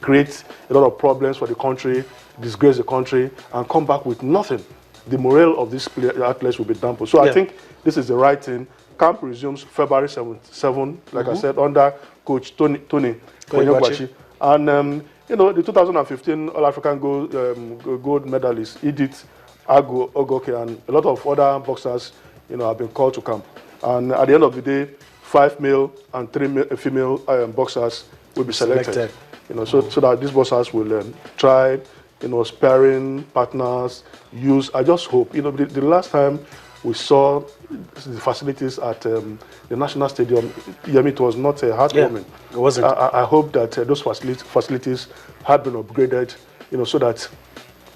create a lot of problems for the country, disgrace the country, and come back with nothing. The morale of these athletes will be dampened. So I think this is the right thing. Camp resumes February 7, like I said, under Coach Tony Onyegbachi. And, you know, the 2015 All-African gold medalist, Edith Ogoke, and a lot of other boxers, you know, have been called to camp. And at the end of the day, 5 male and 3 female boxers will be selected. You know, so that these boxers will try, you know, sparring partners, I just hope, you know, the last time we saw the facilities at the National Stadium, it was not heartwarming. It wasn't. I hope that those facilities have been upgraded, you know, so that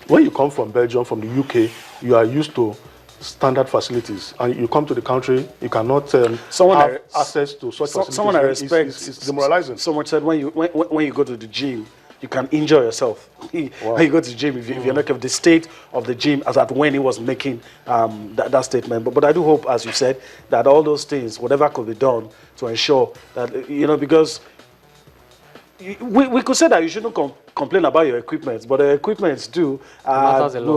when you come from Belgium, from the UK, you are used to standard facilities, and you come to the country, you cannot have access to such facilities. Someone I respect, it's demoralizing. Someone said when you go to the gym, you can injure yourself. Wow. When you go to the gym, if you're not careful, the state of the gym as at when he was making that statement. But I do hope, as you said, that all those things, whatever could be done to ensure that, you know, because we could say that you shouldn't complain about your equipment, but the equipment will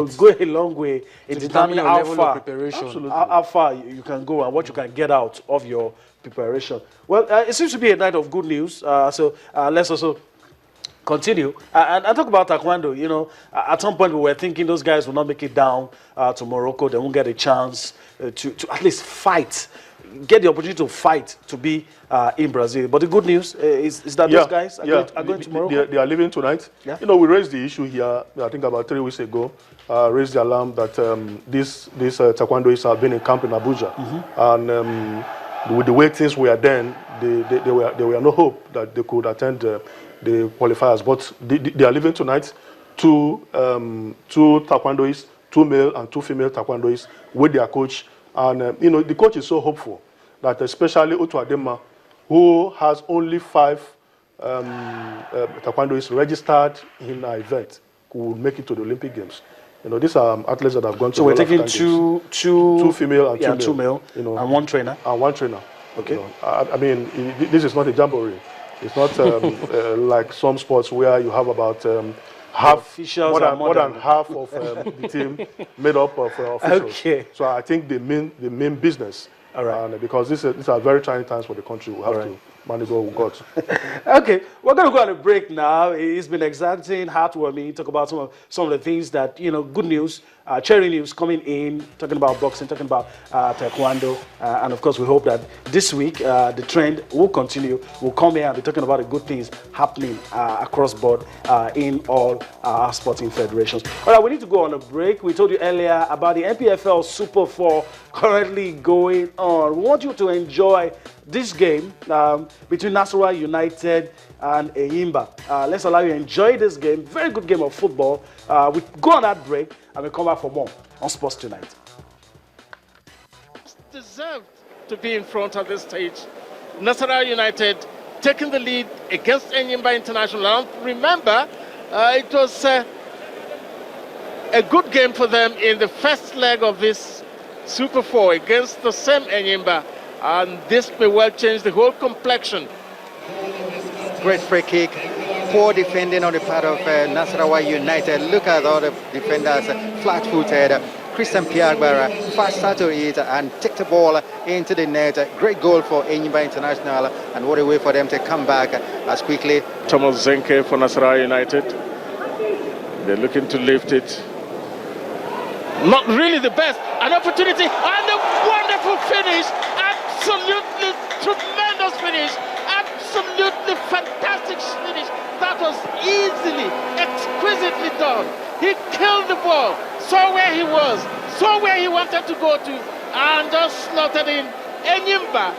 go a long way in determining how far you can go and what you can get out of your preparation. Well, it seems to be a night of good news, so let's also continue. And I talk about Taekwondo. You know, at some point we were thinking those guys will not make it down to Morocco. They won't get a chance to at least fight, get the opportunity to fight to be in Brazil. But the good news is that those guys are going to Morocco. They are leaving tonight. Yeah. You know, we raised the issue here, I think about 3 weeks ago, raised the alarm that these Taekwondoists have been in camp in Abuja. And with the way things were then, there were no hope that they could attend the qualifiers. But they are leaving tonight. Two Taekwondoists, 2 male and 2 female Taekwondoists with their coach. And, you know, the coach is so hopeful that especially Otu Adema, who has only 5 Taekwondoists registered in our event, could make it to the Olympic Games. You know, these are athletes that have gone to So we're taking two female and 2 male, you know, and 1 trainer? And 1 trainer. Okay. You know, I mean, this is not a jamboree. It's not like some sports where you have about more than half of the team made up of officials. Okay. So I think the main business. All right. And because these are very trying times for the country. We have to manage what we've got. Okay, we're going to go on a break now. It's been exciting, heartwarming. Talk about some of the things that, you know, good news, cherry news coming in, talking about boxing, talking about Taekwondo. And of course, we hope that this week the trend will continue. We'll come here and be talking about the good things happening across board in all our sporting federations. All right, we need to go on a break. We told you earlier about the NPFL Super 4 currently going on. We want you to enjoy this game between Nasarawa United and Eyimba. Let's allow you to enjoy this game. Very good game of football. We go on that break and we come back for more on Sports Tonight. Deserved to be in front at this stage. Nasarawa United taking the lead against Eyimba International. And remember, it was a good game for them in the first leg of this Super 4 against the same Eyimba. And this may well change the whole complexion. Great free kick, poor defending on the part of Nasarawa United. Look at all the defenders, flat-footed. Christian Piagbara, faster to it and take the ball into the net. Great goal for Eyimba International, and what a way for them to come back as quickly. Thomas Zenke for Nasarawa United. They're looking to lift it. Not really the best. An opportunity and a wonderful finish. Absolutely tremendous finish. Absolutely fantastic finish. That was easily, exquisitely done. He killed the ball, saw where he was, saw where he wanted to go to, and just slotted in. Eyimba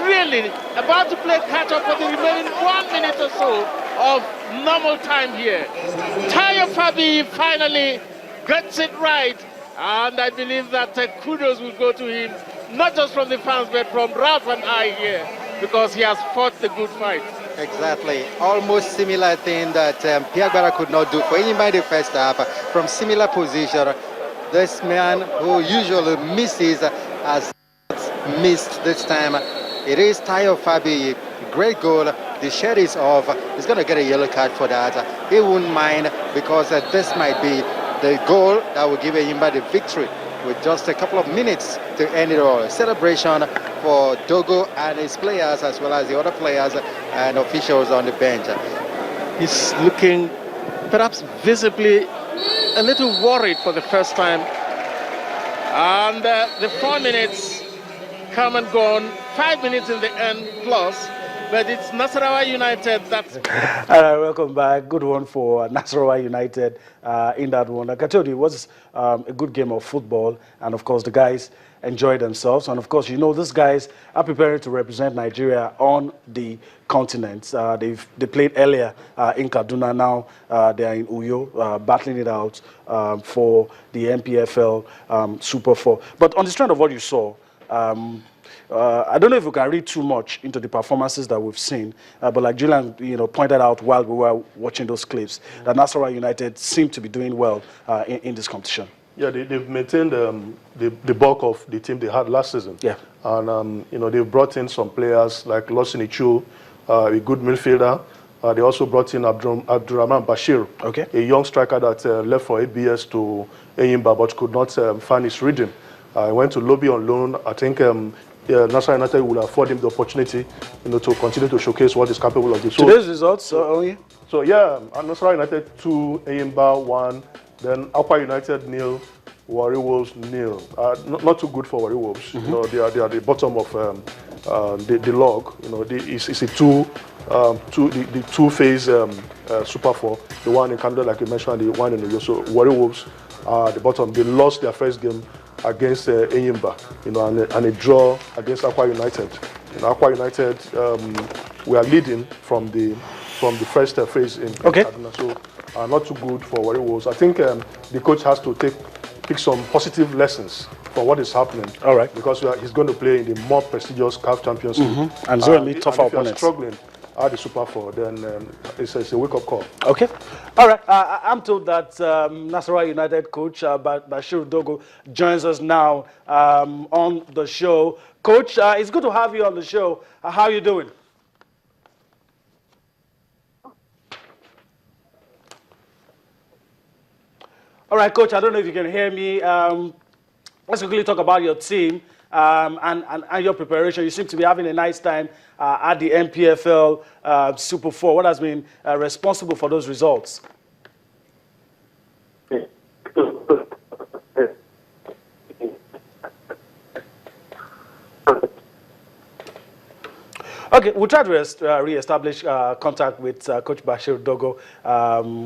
really about to play catch up for the remaining 1 minute or so of normal time here. Tayo Fabi finally gets it right, and I believe that kudos will go to him, not just from the fans, but from Ralph and I here, because he has fought the good fight. Exactly. Almost similar thing that Piagbara could not do for Eyimba in the first half. From similar position, this man who usually misses has missed this time. It is Tayo Fabi Great goal. The shed is off. He's going to get a yellow card for that. He wouldn't mind because this might be the goal that will give Enyimba the victory with just a couple of minutes to end it all. Celebration for Dogo and his players as well as the other players and officials on the bench. He's looking perhaps visibly a little worried for the first time. And the 4 minutes come and gone, 5 minutes in the end plus. But it's Nasarawa United that's... All right, welcome back. Good one for Nasarawa United in that one. Like I told you, it was a good game of football. And, of course, the guys enjoyed themselves. And, of course, you know, these guys are preparing to represent Nigeria on the continent. They played earlier in Kaduna. Now they are in Uyo, battling it out for the MPFL Super 4. But on the strength of what you saw, I don't know if we can read too much into the performances that we've seen, but like Julian, pointed out while we were watching those clips, that Nasarawa United seem to be doing well in this competition. Yeah, they've maintained the bulk of the team they had last season. Yeah, and they've brought in some players like Lawson Ichu, a good midfielder. They also brought in Abdurrahman Bashir, okay, a young striker that left for ABS to Enyimba but could not find his rhythm. He went to Lobby on loan. I think Nasarawa United will afford him the opportunity, to continue to showcase what he's capable of doing. So, today's results, So yeah, Nasarawa United 2, Enyimba 1, then Akwa United 0, Warri Wolves 0. Not too good for Warri Wolves. Mm-hmm. They are the bottom of the log. It's a the two-phase Super 4. The one in Canada, like you mentioned, the one in the US. So Warri Wolves are at the bottom. They lost their first game against Enyimba, and a draw against Akwa United. Akwa United, we are leading from the first phase in Kaduna, so not too good for Warri Wolves. I think the coach has to pick some positive lessons from what is happening. All right. Because he's going to play in the more prestigious CAF Champions League. Mm-hmm. And so many tougher opponents. If you're struggling at the Super 4, then it's a wake-up call. Okay. All right. I'm told that Nasarawa United coach Bashir Dogo joins us now on the show. Coach, it's good to have you on the show. How are you doing? All right, Coach, I don't know if you can hear me. Let's quickly talk about your team and your preparation. You seem to be having a nice time at the MPFL Super 4. What has been responsible for those results? Okay, we'll try to re-establish contact with Coach Bashir Dogo.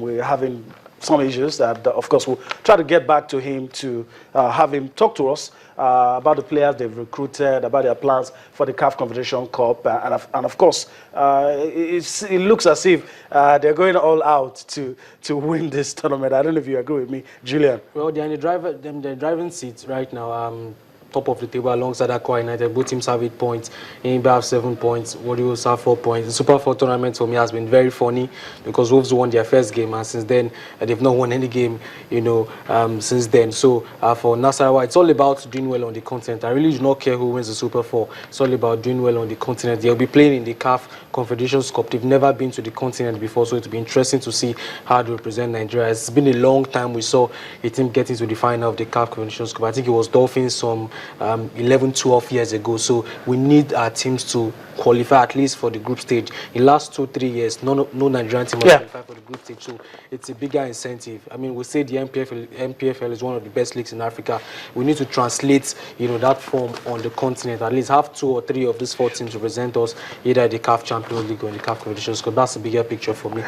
We're having some issues that, of course, we'll try to get back to him to have him talk to us about the players they've recruited, about their plans for the CAF Confederation Cup, and of course, it looks as if they're going all out to win this tournament. I don't know if you agree with me, Julian. Well, they're in the driving seat right now. Top of the table alongside Akwa United. Both teams have 8 points. Enyimba have 7 points. Wolves have 4 points. The Super 4 tournament for me has been very funny because Wolves won their first game, and since then they've not won any game, since then. So for Nasarawa, it's all about doing well on the continent. I really do not care who wins the Super 4. It's all about doing well on the continent. They'll be playing in the CAF Confederations Cup. They've never been to the continent before, so it'll be interesting to see how they represent Nigeria. It's been a long time we saw a team getting to the final of the CAF Confederations Cup. I think it was Dolphins some 11, 12 years ago. So we need our teams to qualify at least for the group stage. In the last 2-3 years, no Nigerian team has qualified for the group stage. So it's a bigger incentive. I mean, we say the MPFL is one of the best leagues in Africa. We need to translate, that form on the continent. At least have 2 or 3 of these 4 teams represent us, either the CAF Champions League or in the CAF Confederations Cup. That's a bigger picture for me.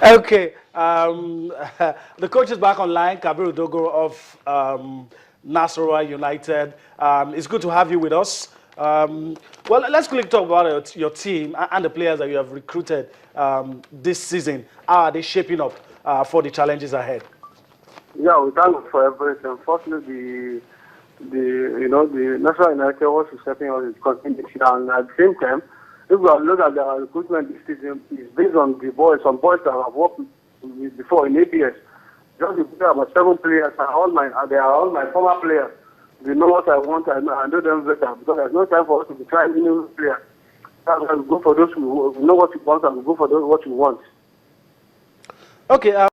Okay. The coach is back online, Kabiru Dogo of Nasarawa United. It's good to have you with us. Well, let's quickly talk about your team and the players that you have recruited this season. How are they shaping up for the challenges ahead? Yeah, we thank God for everything. Unfortunately, the Nasarawa United was stepping out its continuity, and at the same time, if we look at the recruitment this season, it's based on some boys that have worked with before in ABS. Just about 7 players, they are all my former players. They know what I want, I know them better, because there's no time for us to be trying new players. That's why we go for those who know what we want, and we go for those what we want. Okay.